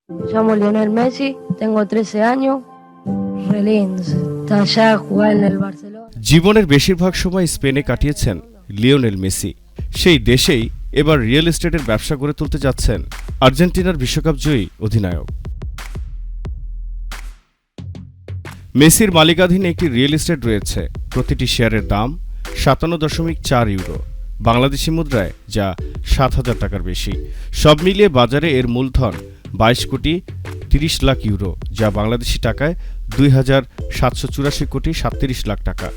Me llamo Lionel Messi, tengo 13 años, re lindo, está allá a jugar en el Barcelona. জীবনের বেশিরভাগ সময় স্পেনে কাটিয়েছেন লিওনেল মেসি। সেই দেশেই এবার রিয়েল এস্টেটের ব্যবসা গড়ে তুলতে যাচ্ছেন আর্জেন্টিনার বিশ্বকাপ জয়ী অধিনায়ক। মেসির মালিকাধীন একটি রিয়েল এস্টেট রয়েছে, প্রতিটি শেয়ারের দাম 57.4 ইউরো, বাংলাদেশি মুদ্রায় যা 7,000 টাকার বেশি। সব মিলিয়ে বাজারে এর মূলধন 22 কোটি 30 লাখ ইউরো, যা বাংলাদেশি টাকায় 2,784 কোটি 37 লাখ টাকা।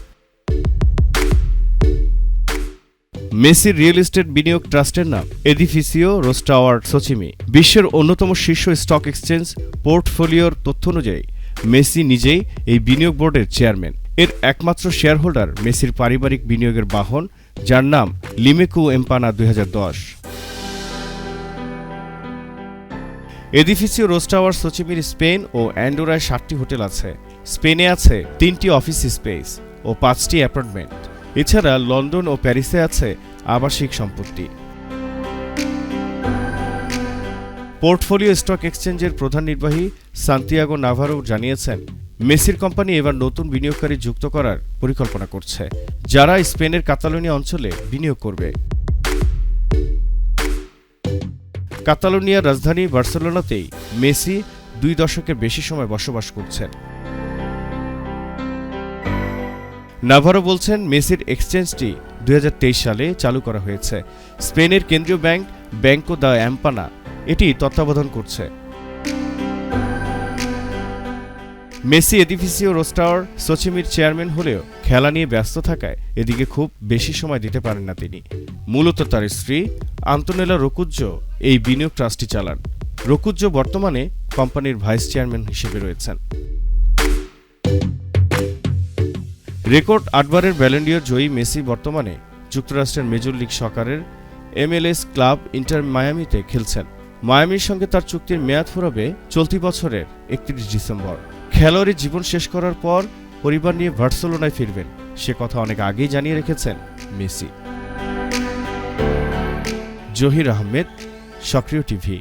মেসির রিয়েল এস্টেট বিনিয়োগ ট্রাস্টের নাম এডিফিসিও রোস্টাওয়ার সোচিমি। বিশ্বের অন্যতম শীর্ষ স্টক এক্সচেঞ্জ পোর্টফোলিওর তথ্য অনুযায়ী মেসি নিজেই এই বিনিয়োগ বোর্ডের চেয়ারম্যান। এর একমাত্র শেয়ার হোল্ডার মেসির পারিবারিক বিনিয়োগের বাহন, যার নাম লিমেকু এম্পানা 2010। এডিফিসিও রোস্টাওয়ার সোচিমির স্পেন ও অ্যান্ডোরায় 7টি হোটেল আছে। স্পেনে আছে 3টি অফিস স্পেস ও 5টি অ্যাপার্টমেন্ট। এছাড়া লন্ডন ও প্যারিসে আছে আবাসিক সম্পত্তি। পোর্টফোলিও স্টক এক্সচেঞ্জের প্রধান নির্বাহী সান্তিয়াগো নাভারো জানিয়েছেন, মেসির কোম্পানি এবার নতুন বিনিয়োগকারী যুক্ত করার পরিকল্পনা করছে, যারা স্পেনের কাতালোনিয়া অঞ্চলে বিনিয়োগ করবে। কাতালোনিয়ার রাজধানী বার্সেলোনাতেই মেসি 2 দশকের বেশি সময় বসবাস করছেন। নাভারো বলছেন, মেসির এক্সচেঞ্জটি 2023 সালে চালু করা হয়েছে। স্পেনের কেন্দ্রীয় ব্যাংক ব্যাংকো দ্য এম্পানা এটি তত্ত্বাবধান করছে। মেসি এডিফিসিও রোস্টাওয়ার সোচিমির চেয়ারম্যান হলেও খেলা নিয়ে ব্যস্ত থাকায় এদিকে খুব বেশি সময় দিতে পারেন না তিনি। মূলত তার স্ত্রী আন্তোনেলা রোকুজ্জো এই বিনিয়োগ ট্রাস্টটি চালান। রোকুজ্জো বর্তমানে কোম্পানির ভাইস চেয়ারম্যান হিসেবে রয়েছেন। রেকর্ড 8বারের ব্যালন ডি'র জয়ী মেসি বর্তমানে যুক্তরাষ্ট্রের মেজর লিগ সকারের MLS ক্লাব ইন্টার মায়ামিতে খেলছেন। মায়ামির সঙ্গে তার চুক্তির মেয়াদ ফুরাবে চলতি বছরের 31 ডিসেম্বর। খেলোয়াড়ি জীবন শেষ করার পর পরিবার নিয়ে বার্সেলোনায় ফিরবেন, সে কথা অনেক আগেই জানিয়ে রেখেছেন মেসি। জহির আহমেদ, সক্রিয় টিভি।